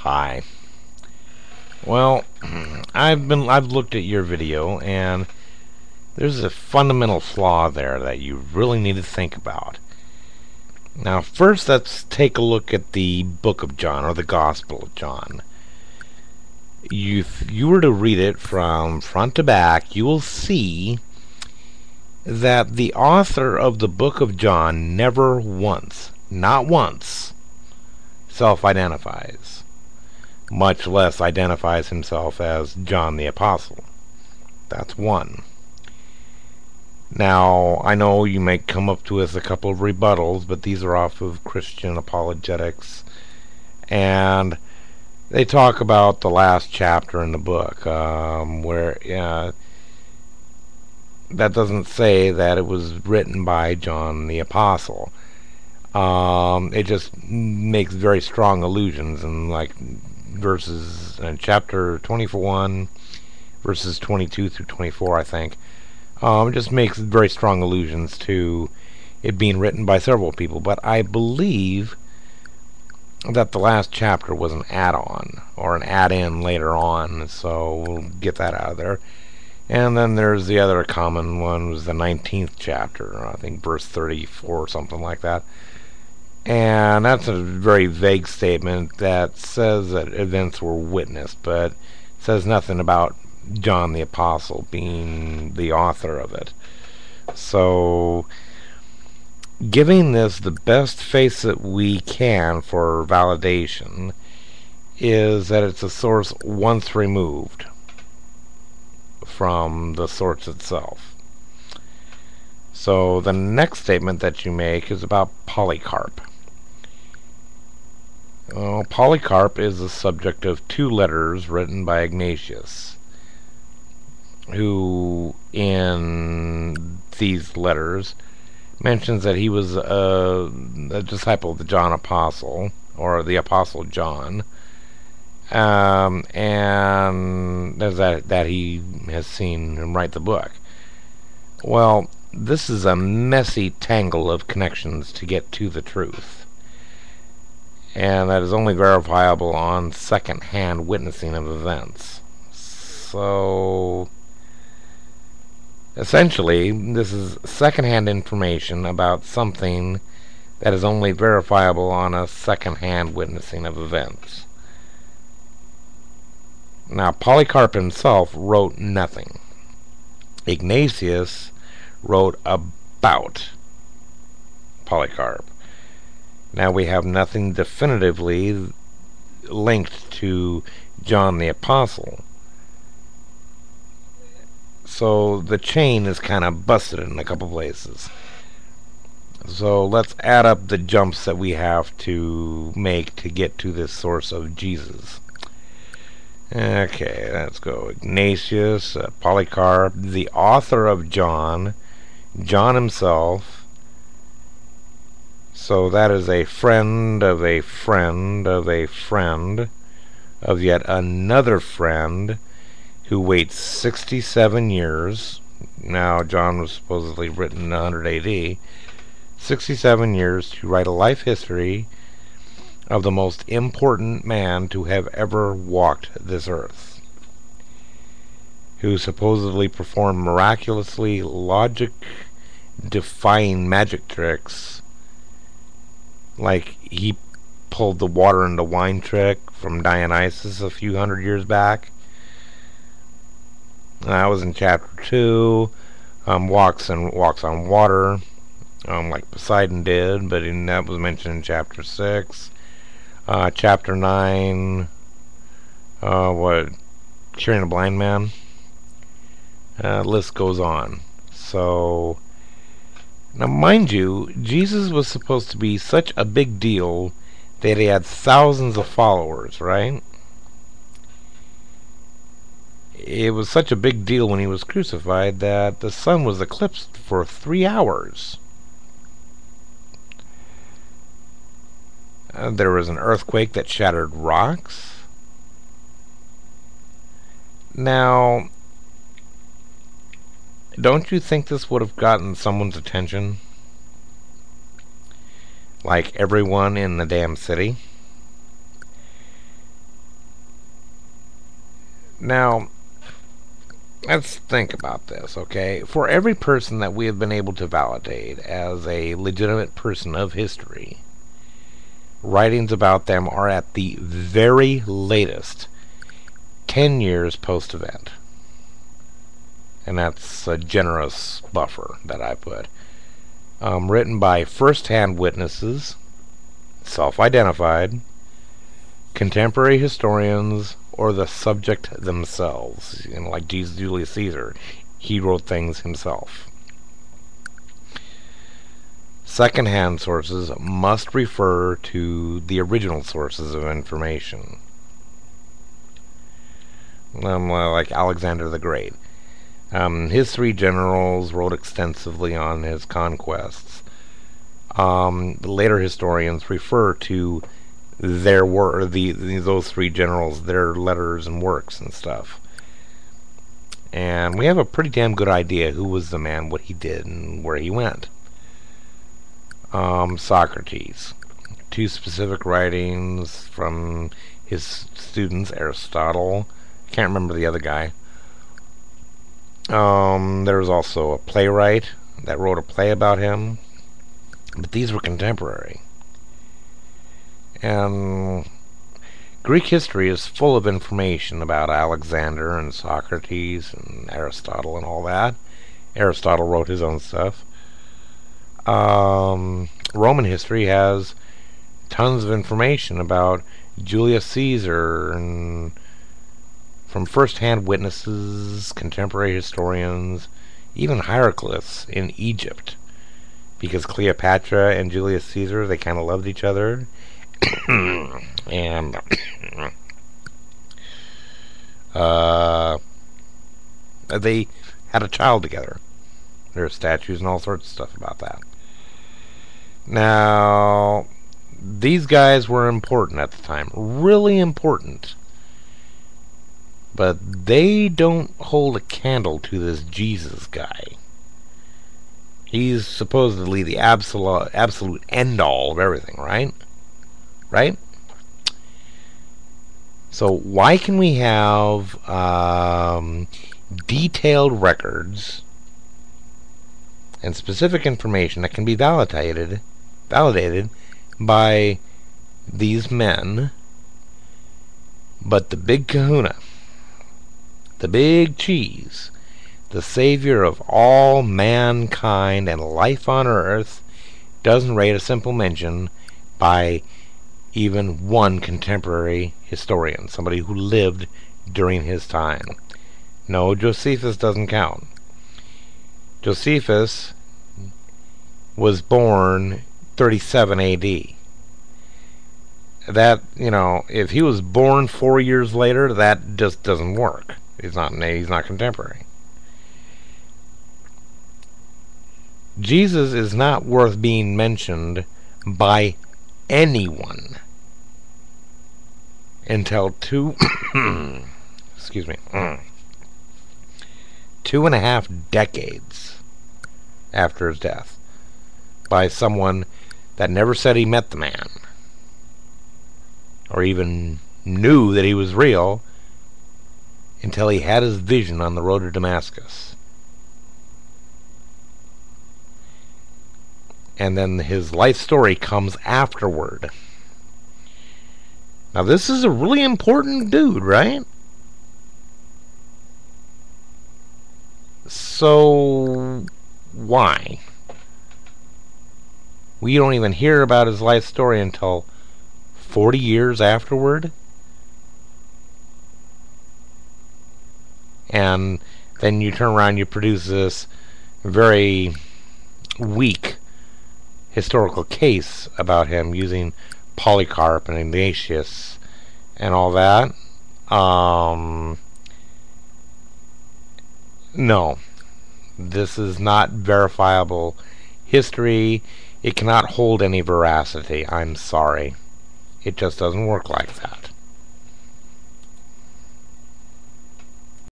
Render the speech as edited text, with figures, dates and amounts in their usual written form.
Hi. Well, I've looked at your video, and there's a fundamental flaw there that you really need to think about. Now, first, let's take a look at the book of John, or the Gospel of John. If you were to read it from front to back, you will see that the author of the book of John never once, not once, self-identifies, much less identifies himself as John the Apostle. That's one. Now, I know you may come up to us a couple of rebuttals, but these are off of Christian apologetics, and they talk about the last chapter in the book, where that doesn't say that it was written by John the Apostle. It just makes very strong allusions, and like verses in chapter 21, verses 22 through 24, I think. It just makes very strong allusions to it being written by several people. But I believe that the last chapter was an add-on, or an add-in later on, so we'll get that out of there. And then there's the other common one, was the 19th chapter, I think verse 34 or something like that. And that's a very vague statement that says that events were witnessed, but says nothing about John the Apostle being the author of it. So, giving this the best face that we can for validation is that it's a source once removed from the source itself. So the next statement that you make is about Polycarp. Polycarp is the subject of two letters written by Ignatius, who in these letters mentions that he was a disciple of the John Apostle, or the Apostle John, and that he has seen him write the book. Well, this is a messy tangle of connections to get to the truth, and that is only verifiable on second-hand witnessing of events. So, essentially, this is second-hand information about something that is only verifiable on a second-hand witnessing of events. Now, Polycarp himself wrote nothing. Ignatius wrote about Polycarp. Now, we have nothing definitively linked to John the Apostle. So the chain is kind of busted in a couple places. So let's add up the jumps that we have to make to get to this source of Jesus. Okay, let's go. Ignatius, Polycarp, the author of John, John himself. So that is a friend of a friend of a friend of yet another friend, who waits 67 years. Now, John was supposedly written in 100 AD. 67 years to write a life history of the most important man to have ever walked this earth, who supposedly performed miraculously logic-defying magic tricks, like he pulled the water into wine trick from Dionysus a few hundred years back. That was in chapter 2. Walks on water, like Poseidon did, but that was mentioned in chapter 6. Chapter 9, curing a blind man. List goes on. So, now mind you, Jesus was supposed to be such a big deal that he had thousands of followers, right? It was such a big deal when he was crucified that the sun was eclipsed for 3 hours. There was an earthquake that shattered rocks. Now, don't you think this would have gotten someone's attention? Like everyone in the damn city? Now, let's think about this, okay? For every person that we have been able to validate as a legitimate person of history, writings about them are at the very latest 10 years post event. And that's a generous buffer that I put. Written by first hand witnesses, self identified, contemporary historians, or the subject themselves. Like Julius Caesar, he wrote things himself. Second-hand sources must refer to the original sources of information. Like Alexander the Great. His three generals wrote extensively on his conquests. The later historians refer to their work, those three generals, their letters and works and stuff. And we have a pretty damn good idea who was the man, what he did, and where he went. Socrates. Two specific writings from his students, Aristotle. I can't remember the other guy. There was also a playwright that wrote a play about him. But these were contemporary. And Greek history is full of information about Alexander and Socrates and Aristotle and all that. Aristotle wrote his own stuff. Roman history has tons of information about Julius Caesar and from first-hand witnesses, contemporary historians, even Hieroglyphs in Egypt. Because Cleopatra and Julius Caesar, they kind of loved each other. And they had a child together. There are statues and all sorts of stuff about that. Now, these guys were important at the time. Really important. But they don't hold a candle to this Jesus guy. He's supposedly the absolute end-all of everything, right? Right? So why can we have detailed records and specific information that can be validated by these men, but the big kahuna, the big cheese, the savior of all mankind and life on earth, doesn't rate a simple mention by even one contemporary historian, somebody who lived during his time? No, Josephus doesn't count. Josephus was born 37 AD. That, if he was born 4 years later, that just doesn't work. He's not contemporary. Jesus is not worth being mentioned by anyone until excuse me, 2.5 decades after his death by someone that never said he met the man or even knew that he was real until he had his vision on the road to Damascus. And then his life story comes afterward. Now this is a really important dude, right? So why? We don't even hear about his life story until 40 years afterward. And then you turn around and you produce this very weak historical case about him using Polycarp and Ignatius and all that. No, this is not verifiable history. It cannot hold any veracity. I'm sorry. It just doesn't work like that.